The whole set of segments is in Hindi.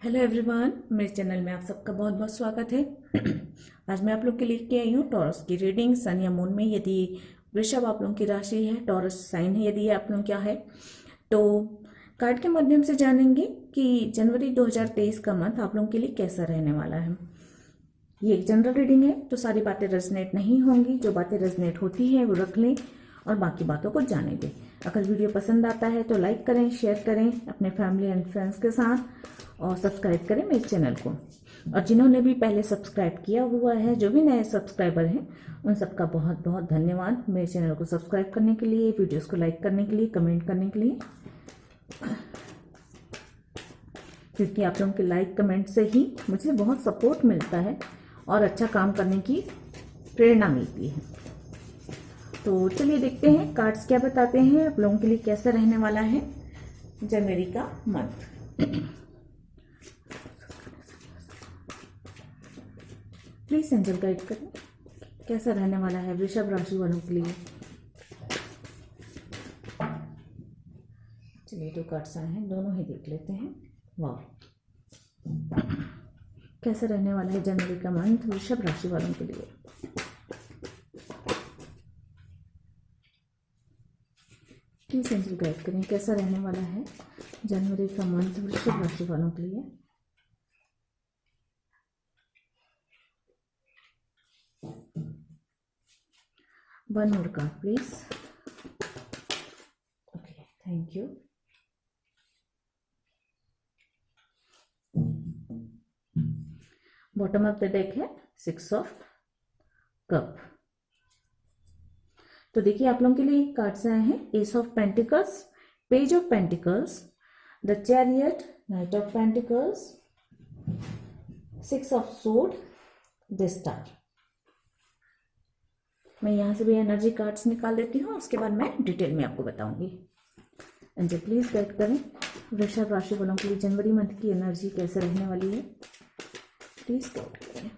हेलो एवरीवन, मेरे चैनल में आप सबका बहुत बहुत स्वागत है। आज मैं आप लोग के लिए लेके आई हूँ टॉरस की रीडिंग। सन या मून में यदि वृषभ आप लोगों की राशि है, टॉरस साइन है यदि आप लोग क्या है, तो कार्ड के माध्यम से जानेंगे कि जनवरी 2023 का मंथ आप लोगों के लिए कैसा रहने वाला है। ये एक जनरल रीडिंग है तो सारी बातें रेजनेट नहीं होंगी। जो बातें रेजनेट होती हैं वो रख लें और बाकी बातों को जाने दें। अगर वीडियो पसंद आता है तो लाइक करें, शेयर करें अपने फैमिली एंड फ्रेंड्स के साथ और सब्सक्राइब करें मेरे चैनल को। और जिन्होंने भी पहले सब्सक्राइब किया हुआ है, जो भी नए सब्सक्राइबर हैं, उन सबका बहुत बहुत धन्यवाद मेरे चैनल को सब्सक्राइब करने के लिए, वीडियोस को लाइक करने के लिए, कमेंट करने के लिए, क्योंकि आप लोगों के लाइक कमेंट से ही मुझे बहुत सपोर्ट मिलता है और अच्छा काम करने की प्रेरणा मिलती है। तो चलिए देखते हैं कार्ड्स क्या बताते हैं आप लोगों के लिए कैसा रहने वाला है जनवरी का मंथ। प्लीज एंजल गाइड करें कैसा रहने वाला है वृषभ राशि वालों के लिए। चलिए दो कार्ड्स आए हैं, दोनों ही देख लेते हैं। वाह, कैसा रहने वाला है जनवरी का मंथ वृषभ राशि वालों के लिए। प्लीज एंजल गाइड करें कैसा रहने वाला है जनवरी का मंथ वृषभ राशि वालों के लिए। One more card please. Okay, thank you. Bottom of the deck है 6 ऑफ कप। तो देखिए आप लोगों के लिए कार्ड्स आए हैं S of pentacles, page of pentacles, the chariot, night of pentacles, 6 of sword, the star. मैं यहाँ से भी एनर्जी कार्ड्स निकाल देती हूँ, उसके बाद मैं डिटेल में आपको बताऊंगी। एंजल प्लीज गाइड करें वृषभ राशि वालों के लिए जनवरी मंथ की एनर्जी कैसे रहने वाली है, प्लीज गाइड करें।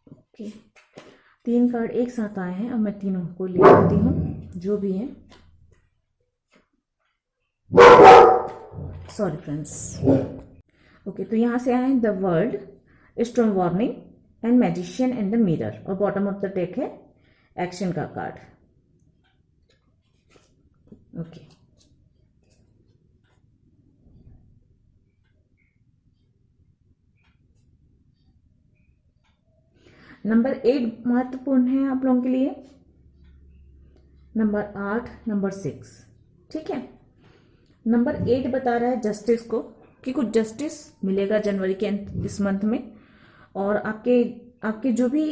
ओके, 3 कार्ड एक साथ आए हैं, अब मैं तीनों को ले लेती हूँ जो भी है। Sorry friends. ओके, तो यहाँ से आए हैं the world, storm warning and magician and the mirror, और बॉटम ऑफ द डेक है एक्शन का कार्ड। ओके, नंबर 8 महत्वपूर्ण है आप लोगों के लिए, नंबर 8, नंबर 6, ठीक है। नंबर 8 बता रहा है जस्टिस को, कि कुछ जस्टिस मिलेगा जनवरी के इस मंथ में, और आपके जो भी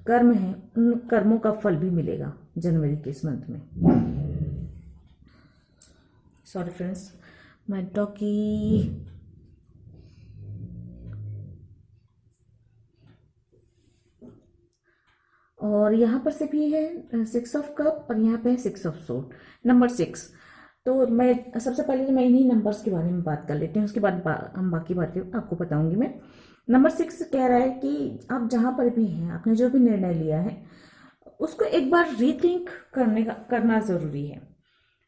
कर्म हैं उन कर्मों का फल भी मिलेगा जनवरी के इस मंथ में। सॉरी फ्रेंड्स, मैं डॉगी और यहाँ पर से भी है 6 ऑफ कप और यहाँ पे है 6 ऑफ सोर्ड, नंबर 6। तो मैं सबसे पहले मैं इन्हीं नंबर्स के बारे में बात कर लेती हूँ, उसके बाद हम बाकी बातें आपको बताऊंगी मैं। नंबर 6 कह रहा है कि आप जहाँ पर भी हैं, आपने जो भी निर्णय लिया है उसको एक बार रीथिंक करना जरूरी है।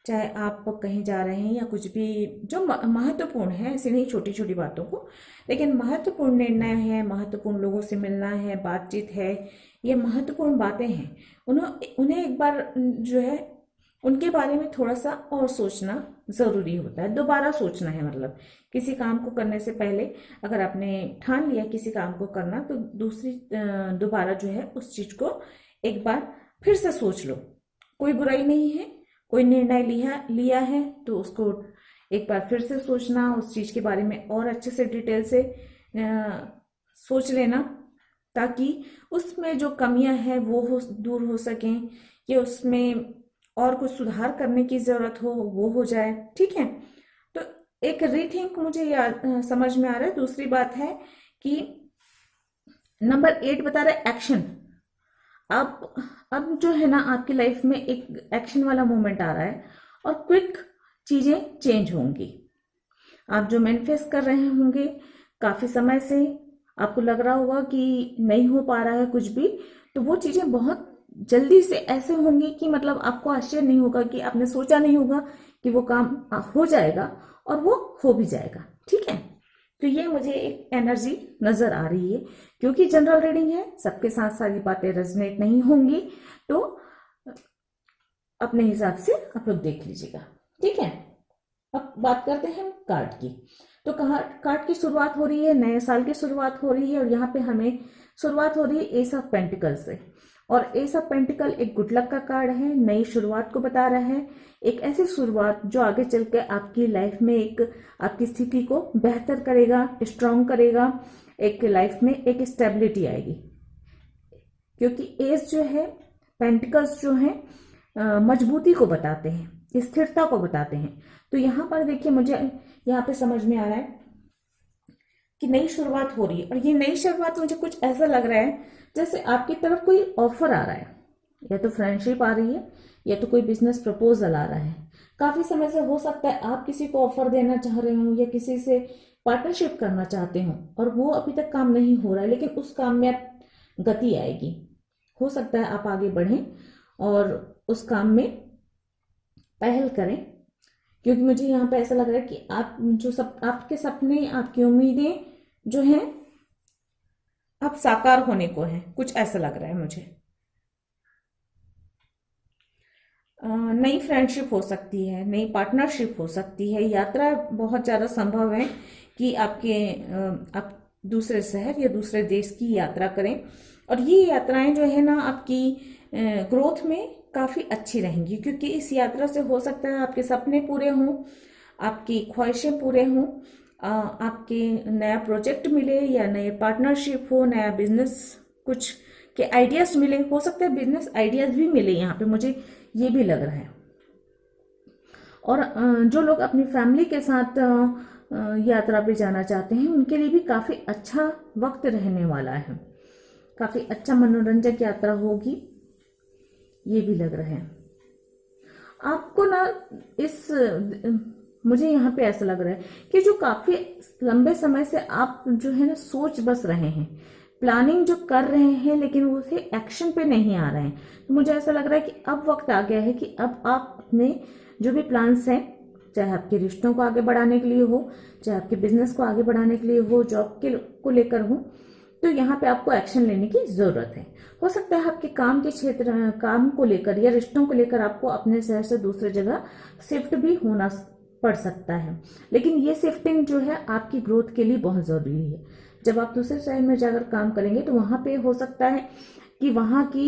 चाहे आप कहीं जा रहे हैं या कुछ भी जो महत्वपूर्ण है, ऐसे नहीं छोटी छोटी बातों को, लेकिन महत्वपूर्ण निर्णय है, महत्वपूर्ण लोगों से मिलना है, बातचीत है, ये महत्वपूर्ण बातें हैं, उन्हें एक बार जो है उनके बारे में थोड़ा सा और सोचना जरूरी होता है। दोबारा सोचना है, मतलब किसी काम को करने से पहले अगर आपने ठान लिया किसी काम को करना, तो दोबारा जो है उस चीज को एक बार फिर से सोच लो। कोई बुराई नहीं है, कोई निर्णय लिया है तो उसको एक बार फिर से सोचना, उस चीज के बारे में और अच्छे से डिटेल से सोच लेना, ताकि उसमें जो कमियां हैं वो दूर हो सकें, या उसमें और कुछ सुधार करने की जरूरत हो वो हो जाए, ठीक है। तो एक रीथिंक मुझे समझ में आ रहा है। दूसरी बात है कि नंबर 8 बता रहा है एक्शन। अब जो है ना आपकी लाइफ में एक एक्शन वाला मोमेंट आ रहा है और क्विक चीजें चेंज होंगी। आप जो मैनिफेस्ट कर रहे होंगे काफी समय से, आपको लग रहा होगा कि नहीं हो पा रहा है कुछ भी, तो वो चीजें बहुत जल्दी से ऐसे होंगी कि मतलब आपको आश्चर्य नहीं होगा, कि आपने सोचा नहीं होगा कि कि वो काम हो जाएगा और वो हो भी जाएगा। ठीक है, तो ये मुझे एक एनर्जी नजर आ रही है, क्योंकि जनरल रीडिंग है, सबके साथ सारी बातें रेजोनेट नहीं होंगी, तो अपने हिसाब से आप लोग देख लीजिएगा। ठीक है, अब बात करते हैं कार्ड की। तो कार्ड की शुरुआत हो रही है, नए साल की शुरुआत हो रही है, और यहाँ पे हमें शुरुआत हो रही है एस ऑफ पेंटिकल से। और एस ऑफ पेंटिकल एक गुड लक का कार्ड है, नई शुरुआत को बता रहा है, एक ऐसी शुरुआत जो आगे चल के आपकी लाइफ में एक आपकी स्थिति को बेहतर करेगा, स्ट्रांग करेगा, एक लाइफ में एक स्टेबिलिटी आएगी। क्योंकि एस जो है, पेंटिकल्स जो है मजबूती को बताते हैं, स्थिरता को बताते हैं। तो यहाँ पर देखिए, मुझे यहाँ पे समझ में आ रहा है कि नई शुरुआत हो रही है, और ये नई शुरुआत मुझे कुछ ऐसा लग रहा है जैसे आपकी तरफ कोई ऑफर आ रहा है, या तो फ्रेंडशिप आ रही है, या तो कोई बिजनेस प्रपोजल आ रहा है। काफी समय से हो सकता है आप किसी को ऑफर देना चाह रहे हो, या किसी से पार्टनरशिप करना चाहते हो, और वो अभी तक काम नहीं हो रहा है, लेकिन उस काम में आप गति आएगी। हो सकता है आप आगे बढ़ें और उस काम में पहल करें, क्योंकि मुझे यहाँ पे ऐसा लग रहा है कि आप जो सब आपके सपने, आपकी उम्मीदें जो हैं अब साकार होने को हैं, कुछ ऐसा लग रहा है मुझे। नई फ्रेंडशिप हो सकती है, नई पार्टनरशिप हो सकती है, यात्रा बहुत ज़्यादा संभव है कि आप दूसरे शहर या दूसरे देश की यात्रा करें, और ये यात्राएं जो है ना आपकी ग्रोथ में काफ़ी अच्छी रहेंगी, क्योंकि इस यात्रा से हो सकता है आपके सपने पूरे हों, आपकी ख्वाहिशें पूरे हों, आपके नया प्रोजेक्ट मिले, या नए पार्टनरशिप हो, नया बिजनेस कुछ के आइडियाज मिले, हो सकता है बिजनेस आइडियाज भी मिले, यहाँ पे मुझे ये भी लग रहा है। और जो लोग अपनी फैमिली के साथ यात्रा पे जाना चाहते हैं, उनके लिए भी काफ़ी अच्छा वक्त रहने वाला है, काफ़ी अच्छा मनोरंजक यात्रा होगी, ये भी लग रहा है आपको ना। मुझे यहाँ पे ऐसा लग रहा है कि जो काफी लंबे समय से आप जो है ना सोच बस रहे हैं, प्लानिंग जो कर रहे हैं, लेकिन वो उसे एक्शन पे नहीं आ रहे हैं, तो मुझे ऐसा लग रहा है कि अब वक्त आ गया है कि अब आप अपने जो भी प्लान्स हैं, चाहे आपके रिश्तों को आगे बढ़ाने के लिए हो, चाहे आपके बिजनेस को आगे बढ़ाने के लिए हो, जॉब के को लेकर हो, तो यहाँ पे आपको एक्शन लेने की जरूरत है। हो सकता है आपके काम के क्षेत्र, काम को लेकर या रिश्तों को लेकर आपको अपने शहर से दूसरे जगह शिफ्ट भी होना पड़ सकता है, लेकिन ये शिफ्टिंग जो है आपकी ग्रोथ के लिए बहुत जरूरी है। जब आप दूसरे शहर में जाकर काम करेंगे तो वहां पे हो सकता है कि वहां की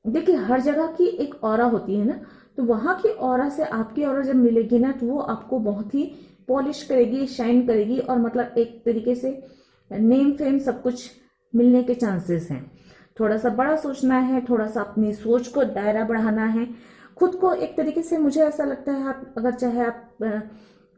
देखिए, हर जगह की एक ऑरा होती है ना, तो वहां की ऑरा से आपकी ऑरा जब मिलेगी ना, तो वो आपको बहुत ही पॉलिश करेगी, शाइन करेगी, और मतलब एक तरीके से नेम फेम सब कुछ मिलने के चांसेस हैं। थोड़ा सा बड़ा सोचना है, थोड़ा सा अपनी सोच को दायरा बढ़ाना है, खुद को एक तरीके से, मुझे ऐसा लगता है आप अगर चाहे आप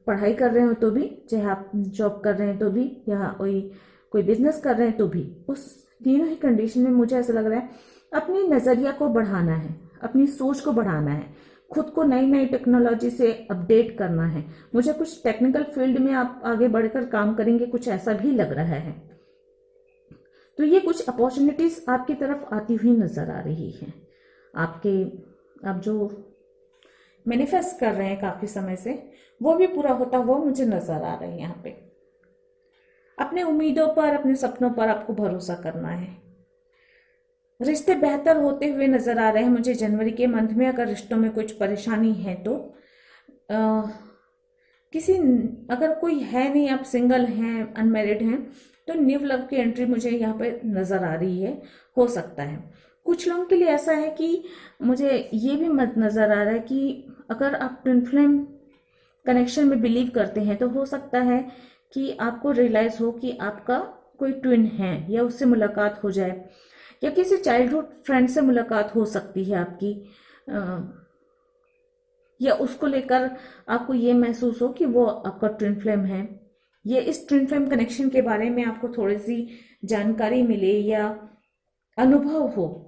पढ़ाई कर रहे हो तो भी, चाहे आप जॉब कर रहे हैं तो भी, या कोई बिजनेस कर रहे हैं तो भी, उस तीनों ही कंडीशन में मुझे ऐसा लग रहा है अपनी नजरिया को बढ़ाना है, अपनी सोच को बढ़ाना है, खुद को नई नई टेक्नोलॉजी से अपडेट करना है। मुझे कुछ टेक्निकल फील्ड में आप आगे बढ़कर काम करेंगे, कुछ ऐसा भी लग रहा है। तो ये कुछ अपॉर्चुनिटीज आपकी तरफ आती हुई नजर आ रही है। आप जो मैनिफेस्ट कर रहे हैं काफी समय से, वो भी पूरा होता हुआ मुझे नजर आ रहा है। यहाँ पे अपने उम्मीदों पर, अपने सपनों पर आपको भरोसा करना है। रिश्ते बेहतर होते हुए नजर आ रहे हैं मुझे जनवरी के मंथ में। अगर रिश्तों में कुछ परेशानी है तो किसी अगर कोई है नहीं, आप सिंगल हैं, अनमैरिड हैं, तो न्यू लव की एंट्री मुझे यहाँ पे नजर आ रही है। हो सकता है कुछ लोगों के लिए ऐसा है कि मुझे ये भी मत नजर आ रहा है कि अगर आप ट्विन फ्लेम कनेक्शन में बिलीव करते हैं, तो हो सकता है कि आपको रियलाइज हो कि आपका कोई ट्विन है, या उससे मुलाकात हो जाए, या किसी चाइल्डहुड फ्रेंड से मुलाकात हो सकती है आपकी, या उसको लेकर आपको ये महसूस हो कि वो आपका ट्विन फ्लेम है, या इस ट्विन फ्लेम कनेक्शन के बारे में आपको थोड़ी सी जानकारी मिले, या अनुभव हो,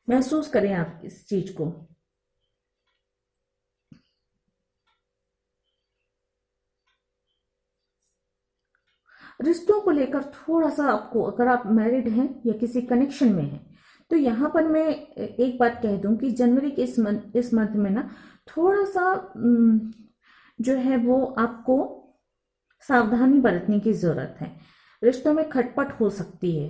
महसूस करें आप इस चीज को। रिश्तों को लेकर थोड़ा सा आपको, अगर आप मैरिड हैं या किसी कनेक्शन में हैं, तो यहाँ पर मैं एक बात कह दूं कि जनवरी के इस मंथ में ना थोड़ा सा जो है वो आपको सावधानी बरतने की जरूरत है। रिश्तों में खटपट हो सकती है,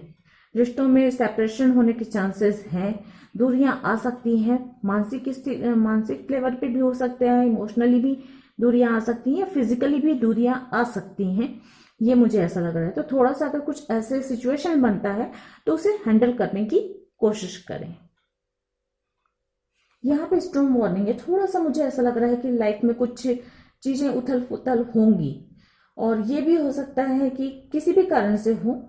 रिश्तों में सेपरेशन होने के चांसेस हैं, दूरियां आ सकती हैं, मानसिक लेवल पे भी हो सकता है, इमोशनली भी दूरियां आ सकती हैं, फिजिकली भी दूरियां आ सकती हैं, ये मुझे ऐसा लग रहा है। तो थोड़ा सा अगर कुछ ऐसे सिचुएशन बनता है तो उसे हैंडल करने की कोशिश करें। यहाँ पे स्ट्रॉन्ग वार्निंग है, थोड़ा सा मुझे ऐसा लग रहा है कि लाइफ में कुछ चीजें उथल पुथल होंगी, और ये भी हो सकता है कि किसी भी कारण से हो,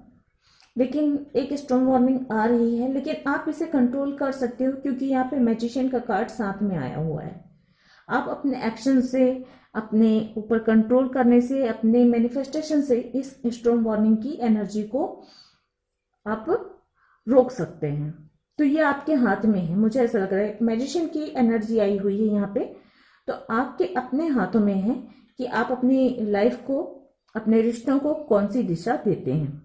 लेकिन एक स्ट्रॉन्ग वार्निंग आ रही है। लेकिन आप इसे कंट्रोल कर सकते हो, क्योंकि यहाँ पे मैजिशियन का कार्ड साथ में आया हुआ है। आप अपने एक्शन से, अपने ऊपर कंट्रोल करने से, अपने मैनिफेस्टेशन से इस स्ट्रॉन्ग वार्निंग की एनर्जी को आप रोक सकते हैं। तो ये आपके हाथ में है, मुझे ऐसा लग रहा है। मैजिशियन की एनर्जी आई हुई है यहाँ पे, तो आपके अपने हाथों में है कि आप अपनी लाइफ को, अपने रिश्तों को कौन सी दिशा देते हैं।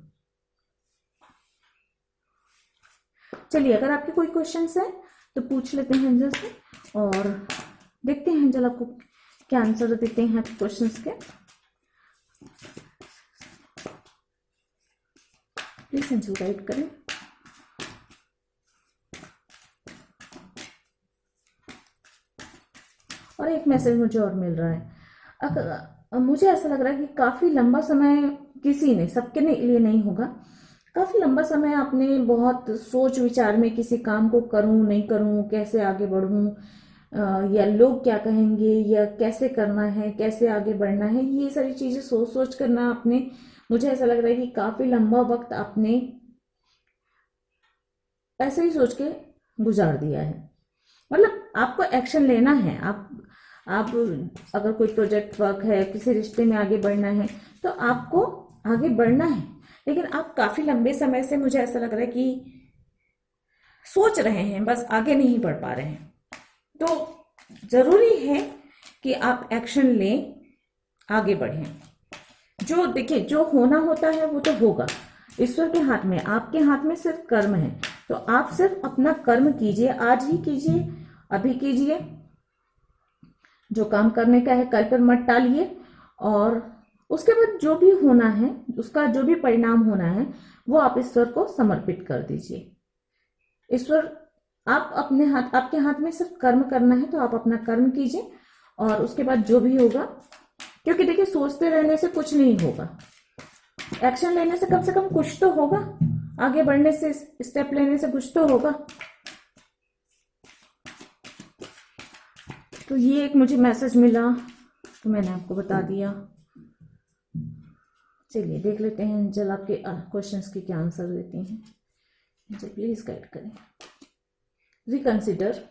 चलिए, अगर आपके कोई क्वेश्चंस है तो पूछ लेते हैं एंजल से, और देखते हैं एंजल आपको क्या आंसर देते हैं आपके क्वेश्चंस के। प्लीज एंजल गाइड करें। और एक मैसेज मुझे और मिल रहा है, अगर मुझे ऐसा लग रहा है कि काफी लंबा समय किसी ने, सबके लिए नहीं होगा, काफी लंबा समय आपने बहुत सोच विचार में किसी काम को करूं नहीं करूं, कैसे आगे बढ़ूं, या लोग क्या कहेंगे, या कैसे करना है, कैसे आगे बढ़ना है, ये सारी चीजें सोच सोच करना आपने, मुझे ऐसा लग रहा है कि काफी लंबा वक्त आपने ऐसे ही सोच के गुजार दिया है। मतलब आपको एक्शन लेना है। आप अगर कोई प्रोजेक्ट वर्क है, किसी रिश्ते में आगे बढ़ना है, तो आपको आगे बढ़ना है, लेकिन आप काफी लंबे समय से, मुझे ऐसा लग रहा है कि सोच रहे हैं, बस आगे नहीं बढ़ पा रहे हैं। तो जरूरी है कि आप एक्शन लें, आगे बढ़ें। जो देखिए, जो होना होता है वो तो होगा, ईश्वर के हाथ में, आपके हाथ में सिर्फ कर्म है। तो आप सिर्फ अपना कर्म कीजिए, आज ही कीजिए, अभी कीजिए, जो काम करने का है कल पर मत टालिए, और उसके बाद जो भी होना है, उसका जो भी परिणाम होना है, वो आप ईश्वर को समर्पित कर दीजिए। ईश्वर, आप अपने हाथ, आपके हाथ में सिर्फ कर्म करना है, तो आप अपना कर्म कीजिए, और उसके बाद जो भी होगा, क्योंकि देखिए, सोचते रहने से कुछ नहीं होगा, एक्शन लेने से कम कुछ तो होगा, आगे बढ़ने से, स्टेप लेने से कुछ तो होगा। तो ये एक मुझे मैसेज मिला, तो मैंने आपको बता दिया। चलिए देख लेते हैं एंजल आपके क्वेश्चंस के क्या आंसर देती हैं। एंजल प्लीज गाइड करें। रिकंसिडर,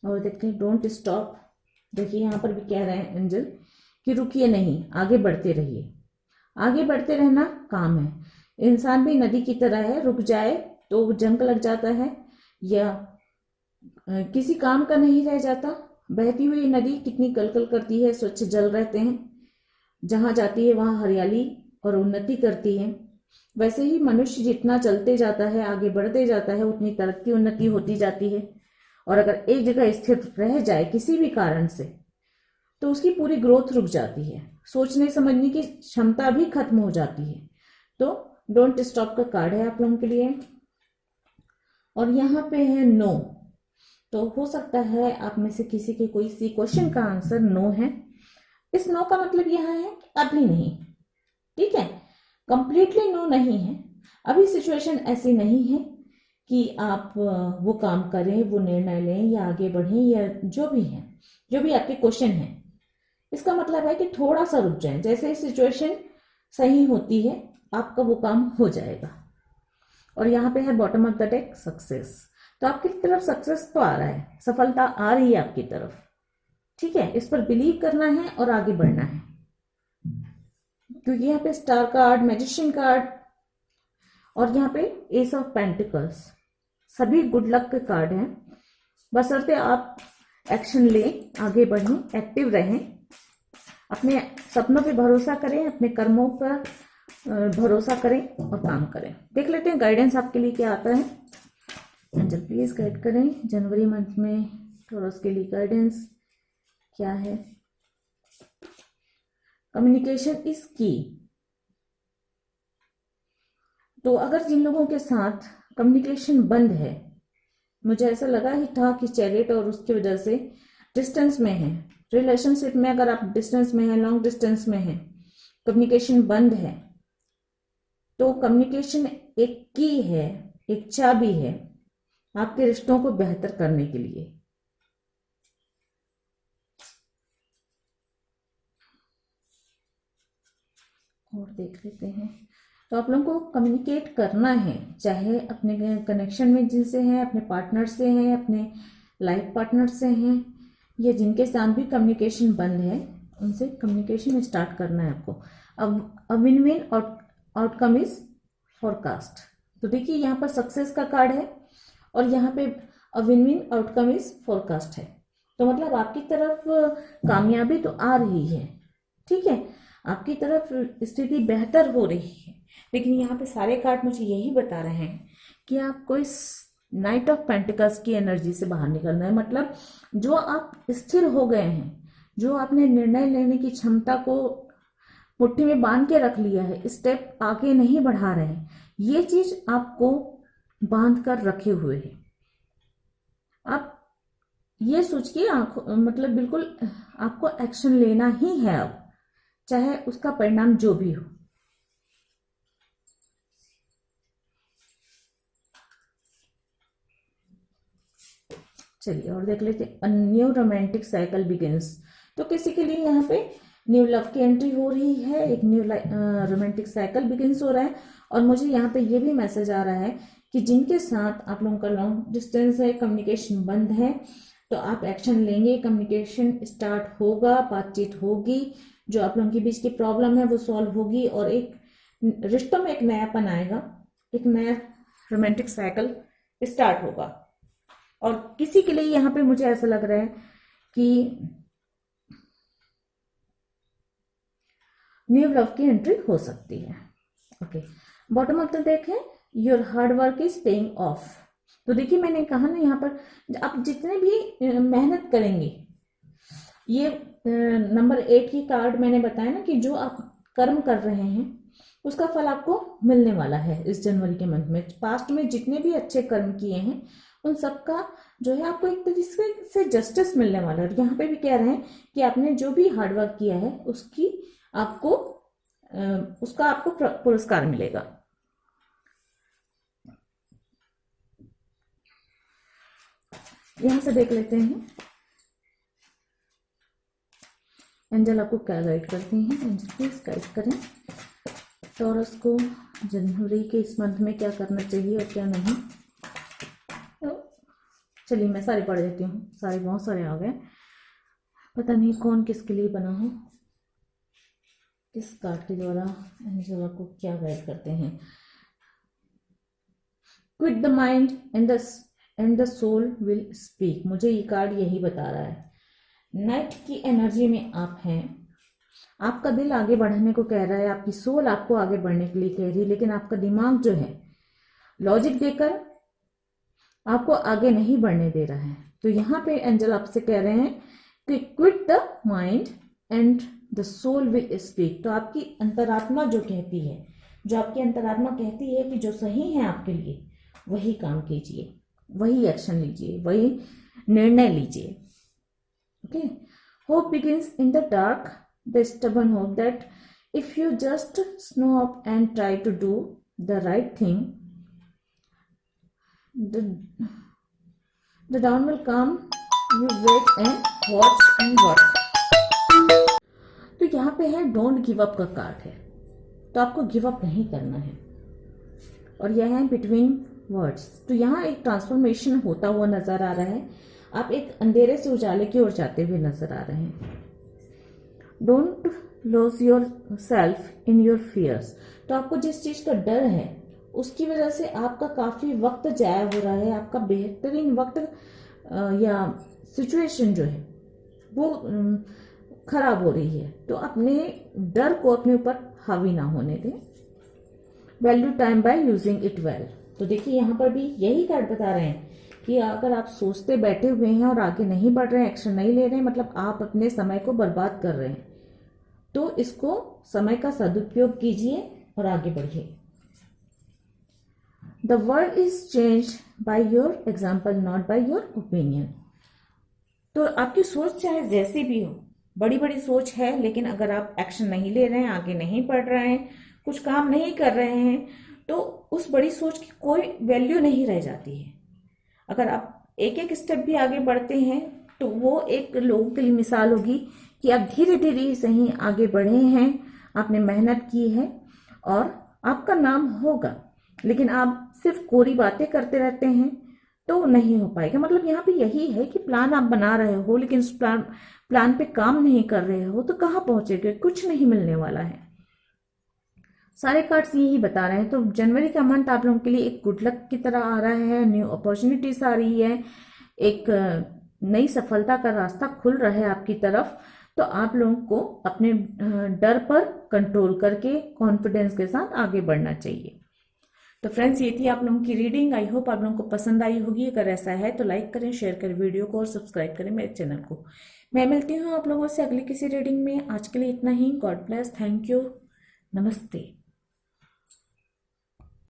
और देखते हैं डोंट स्टॉप। देखिए यहाँ पर भी कह रहे हैं एंजल कि रुकिए नहीं, आगे बढ़ते रहिए। आगे बढ़ते रहना काम है। इंसान भी नदी की तरह है, रुक जाए तो जंग लग जाता है, या किसी काम का नहीं रह जाता। बहती हुई नदी कितनी कलकल करती है, स्वच्छ जल रहते हैं, जहां जाती है वहां हरियाली और उन्नति करती है। वैसे ही मनुष्य जितना चलते जाता है, आगे बढ़ते जाता है, उतनी तरक्की उन्नति होती जाती है। और अगर एक जगह स्थिर रह जाए किसी भी कारण से, तो उसकी पूरी ग्रोथ रुक जाती है, सोचने समझने की क्षमता भी खत्म हो जाती है। तो डोंट स्टॉप का कार्ड है आप लोगों के लिए। और यहाँ पे है नो, तो हो सकता है आप में से किसी के कोई सी क्वेश्चन का आंसर नो है। इस नो का मतलब यह है कि अभी नहीं, ठीक है, कंप्लीटली नो नहीं है। अभी सिचुएशन ऐसी नहीं है कि आप वो काम करें, वो निर्णय लें, या आगे बढ़ें, या जो भी है, जो भी आपके क्वेश्चन है, इसका मतलब है कि थोड़ा सा रुक जाएं। जैसे सिचुएशन सही होती है, आपका वो काम हो जाएगा। और यहाँ पे है bottom of the deck success, तो आपकी तरफ सक्सेस तो आ रहा है, सफलता आ रही है आपकी तरफ, ठीक है। इस पर बिलीव करना है और आगे बढ़ना है, क्योंकि यहाँ पे स्टार कार्ड, मैजिशियन कार्ड, और यहाँ पे एस ऑफ पेंटिकल्स, सभी गुड लक के कार्ड हैं। बशर्ते आप एक्शन लें, आगे बढ़ें, एक्टिव रहें, अपने सपनों पे भरोसा करें, अपने कर्मों पर भरोसा करें और काम करें। देख लेते हैं गाइडेंस आपके लिए क्या आता है। एंजल प्लीज गाइड करें जनवरी मंथ में टॉरस के लिए गाइडेंस क्या है। कम्युनिकेशन इज की। तो अगर जिन लोगों के साथ कम्युनिकेशन बंद है, मुझे ऐसा लगा ही था कि चैरिट और उसकी वजह से डिस्टेंस में है, रिलेशनशिप में अगर आप डिस्टेंस में है, लॉन्ग डिस्टेंस में है, कम्युनिकेशन बंद है, तो कम्युनिकेशन एक की है, एक चाबी है आपके रिश्तों को बेहतर करने के लिए। और देख लेते हैं। तो आप लोगों को कम्युनिकेट करना है, चाहे अपने कनेक्शन में जिनसे हैं, अपने पार्टनर से हैं, अपने लाइफ पार्टनर से हैं, या जिनके साथ भी कम्युनिकेशन बंद है उनसे कम्युनिकेशन स्टार्ट करना है आपको। अब a win win outcome is forecast. तो देखिए यहाँ पर सक्सेस का कार्ड है और यहाँ पे a win win outcome is forecast है। तो मतलब आपकी तरफ कामयाबी तो आ रही है, ठीक है, आपकी तरफ स्थिति बेहतर हो रही है, लेकिन यहाँ पे सारे कार्ड मुझे यही बता रहे हैं कि आपको इस नाइट ऑफ पेंटिकल्स की एनर्जी से बाहर निकलना है। मतलब जो आप स्थिर हो गए हैं, जो आपने निर्णय लेने की क्षमता को मुट्ठी में बांध के रख लिया है, स्टेप आगे नहीं बढ़ा रहे हैं, ये चीज आपको बांध कर रखे हुए है। आप ये सोच के मतलब बिल्कुल आपको एक्शन लेना ही है अब, चाहे उसका परिणाम जो भी हो। चलिए और देख लेते हैं। New romantic cycle begins. तो किसी के लिए यहाँ पे न्यू लव की एंट्री हो रही है, एक न्यू रोमांटिक साइकिल बिगिंस हो रहा है। और मुझे यहाँ पे ये भी मैसेज आ रहा है कि जिनके साथ आप लोगों का लॉन्ग डिस्टेंस है, कम्युनिकेशन बंद है, तो आप एक्शन लेंगे, कम्युनिकेशन स्टार्ट होगा, बातचीत होगी, जो आप लोगों के बीच की प्रॉब्लम है वो सॉल्व होगी और एक रिश्तों में एक नयापन आएगा, एक नया रोमांटिक साइकिल स्टार्ट होगा। और किसी के लिए यहाँ पे मुझे ऐसा लग रहा है कि न्यू लव की एंट्री हो सकती है। Okay, bottom of the deck है your hard work is paying off. तो देखिए मैंने कहा ना, यहाँ पर आप जितने भी मेहनत करेंगे, ये नंबर 8 की कार्ड मैंने बताया ना कि जो आप कर्म कर रहे हैं उसका फल आपको मिलने वाला है इस जनवरी के मंथ में। पास्ट में जितने भी अच्छे कर्म किए हैं उन सबका जो है आपको एक तरीके से जस्टिस मिलने वाला है। और यहाँ पे भी कह रहे हैं कि आपने जो भी हार्डवर्क किया है उसकी आपको उसका आपको पुरस्कार मिलेगा। यहां से देख लेते हैं एंजल आपको क्या गाइड करती हैं। एंजल प्लीज गाइड करें टॉरस को जनवरी के इस मंथ में क्या करना चाहिए और क्या नहीं। तो चलिए मैं सारे पढ़ देती हूँ, सारे बहुत सारे आ गए, पता नहीं कौन किसके लिए बना हो, किस कार्ड के द्वारा एंजल आपको क्या गाइड करते हैं। Quiet the mind and the soul will speak. मुझे ये कार्ड यही बता रहा है, नाइट की एनर्जी में आप हैं, आपका दिल आगे बढ़ने को कह रहा है, आपकी सोल आपको आगे बढ़ने के लिए कह रही है, लेकिन आपका दिमाग जो है लॉजिक देकर आपको आगे नहीं बढ़ने दे रहा है। तो यहाँ पे एंजल आपसे कह रहे हैं कि quiet the mind and the soul will speak. तो आपकी अंतरात्मा जो कहती है, जो आपकी अंतरात्मा कहती है कि जो सही है आपके लिए वही काम कीजिए, वही एक्शन लीजिए, वही निर्णय लीजिए। Okay, hope begins in the dark, the stubborn hope that if you just show up and try to do the right thing, the dawn will come, you wait and watch and work। तो यहाँ पे है डोंट गिव अप का कार्ड है, तो आपको गिव अप नहीं करना है। और यह है बिटवीन वर्ड्स। तो यहाँ एक ट्रांसफॉर्मेशन होता हुआ नजर आ रहा है, आप एक अंधेरे से उजाले की ओर जाते हुए नजर आ रहे हैं। Don't lose yourself in your fears. तो आपको जिस चीज का डर है उसकी वजह से आपका काफी वक्त जाया हो रहा है, आपका बेहतरीन वक्त या सिचुएशन जो है वो खराब हो रही है, तो अपने डर को अपने ऊपर हावी ना होने दें। Value time by using it well. तो देखिए यहाँ पर भी यही कार्ड बता रहे हैं कि अगर आप सोचते बैठे हुए हैं और आगे नहीं बढ़ रहे हैं, एक्शन नहीं ले रहे हैं, मतलब आप अपने समय को बर्बाद कर रहे हैं, तो इसको समय का सदुपयोग कीजिए और आगे बढ़िए। The world is change by your example, not by your opinion. तो आपकी सोच चाहे जैसी भी हो, बड़ी बड़ी सोच है, लेकिन अगर आप एक्शन नहीं ले रहे हैं, आगे नहीं बढ़ रहे हैं, कुछ काम नहीं कर रहे हैं, तो उस बड़ी सोच की कोई वैल्यू नहीं रह जाती है। अगर आप एक एक स्टेप भी आगे बढ़ते हैं तो वो एक लोगों के लिए मिसाल होगी कि आप धीरे धीरे सही आगे बढ़े हैं, आपने मेहनत की है और आपका नाम होगा। लेकिन आप सिर्फ कोरी बातें करते रहते हैं तो नहीं हो पाएगा। मतलब यहाँ पे यही है कि प्लान आप बना रहे हो लेकिन उस प्लान पे काम नहीं कर रहे हो तो कहाँ पहुंचेगे, कुछ नहीं मिलने वाला है। सारे कार्ड्स यही बता रहे हैं। तो जनवरी का मंथ आप लोगों के लिए एक गुड लक की तरह आ रहा है, न्यू अपॉर्चुनिटीज आ रही है, एक नई सफलता का रास्ता खुल रहा है आपकी तरफ। तो आप लोगों को अपने डर पर कंट्रोल करके कॉन्फिडेंस के साथ आगे बढ़ना चाहिए। तो फ्रेंड्स, ये थी आप लोगों की रीडिंग। आई होप आप लोगों को पसंद आई होगी। अगर ऐसा है तो लाइक करें, शेयर करें वीडियो को और सब्सक्राइब करें मेरे चैनल को। मैं मिलती हूँ आप लोगों से अगली किसी रीडिंग में। आज के लिए इतना ही। गॉड ब्लेस, थैंक यू, नमस्ते।